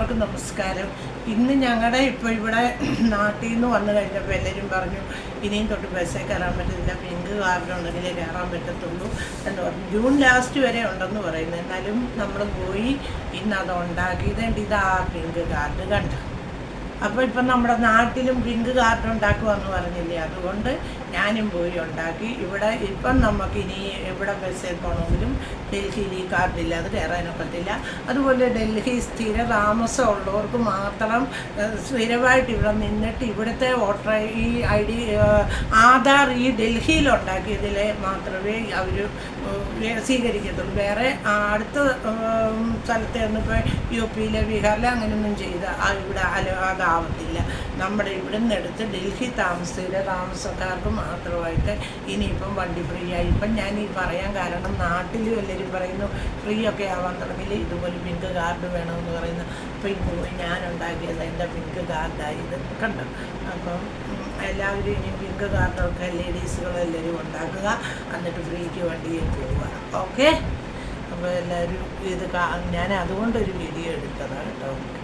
എല്ലാവർക്കും നമസ്കാരം. ഇന്ന് ഞങ്ങളുടെ ഇപ്പോൾ ഇവിടെ നാട്ടിൽ നിന്ന് വന്നു കഴിഞ്ഞപ്പോൾ എല്ലാവരും പറഞ്ഞു ഇനിയും തൊട്ട് ബസ്സിൽ കയറാൻ പറ്റത്തില്ല, പിങ്ക് കാർഡ് ഉണ്ടെങ്കിലേ കയറാൻ പറ്റത്തുള്ളൂ എന്ന് പറഞ്ഞു. ജൂൺ ലാസ്റ്റ് വരെ ഉണ്ടെന്ന് പറയുന്നത്. എന്നാലും നമ്മൾ പോയി ഇന്ന് അത് ഉണ്ടാക്കിയതുകൊണ്ട് ഇതാ പിങ്ക് കാർഡ് കണ്ട. അപ്പോൾ ഇപ്പം നമ്മുടെ നാട്ടിലും പിങ്ക് കാർഡ് ഉണ്ടാക്കുമെന്ന് പറഞ്ഞില്ലേ, അതുകൊണ്ട് ഞാനും പോയി ഉണ്ടാക്കി. ഇവിടെ ഇപ്പം നമുക്കിനി എവിടെ ബസ്സിൽ പോകണമെങ്കിലും ഡൽഹിയിൽ ഈ കാർഡില്ലാതെ കയറാനൊക്കത്തില്ല. അതുപോലെ ഡൽഹി സ്ഥിര താമസം ഉള്ളവർക്ക് മാത്രം സ്ഥിരമായിട്ട് ഇവിടെ നിന്നിട്ട് ഇവിടുത്തെ വോട്ടർ ഈ ID ആധാർ ഈ ഡൽഹിയിൽ ഉണ്ടാക്കിയതിൽ മാത്രമേ അവർ സ്വീകരിക്കത്തുള്ളൂ. വേറെ അടുത്ത സ്ഥലത്ത് ഇപ്പോൾ UP ബീഹാറിൽ അങ്ങനെയൊന്നും ചെയ്ത് ഇവിടെ അതാവത്തില്ല. നമ്മുടെ ഇവിടുന്ന് എടുത്ത് ഡൽഹി താമസക്കാർക്ക് മാത്രമായിട്ട് ഇനിയിപ്പം വണ്ടി ഫ്രീ ആയി. ഇപ്പം ഞാൻ ഈ പറയാൻ കാരണം നാട്ടിലും എല്ലാവരും പറയുന്നു ഫ്രീ ഒക്കെ ആവാൻ തുടങ്ങി ഇതുപോലെ പിങ്ക് കാർഡ് വേണമെന്ന് പറയുന്നു. അപ്പോൾ ഇന്ന് പോയി ഞാൻ ഉണ്ടാക്കിയത് എൻ്റെ പിങ്ക് കാർഡായി ഇത് കണ്ടു. അപ്പം എല്ലാവരും ഇനി പിങ്ക് കാർഡൊക്കെ ലേഡീസുകളെല്ലാവരും ഉണ്ടാക്കുക, എന്നിട്ട് ഫ്രീക്ക് വണ്ടിയിൽ പോവുക. ഓക്കെ, അപ്പോൾ എല്ലാവരും ഇത് ഞാൻ അതുകൊണ്ടൊരു വീഡിയോ എടുത്തതാണ് കേട്ടോ.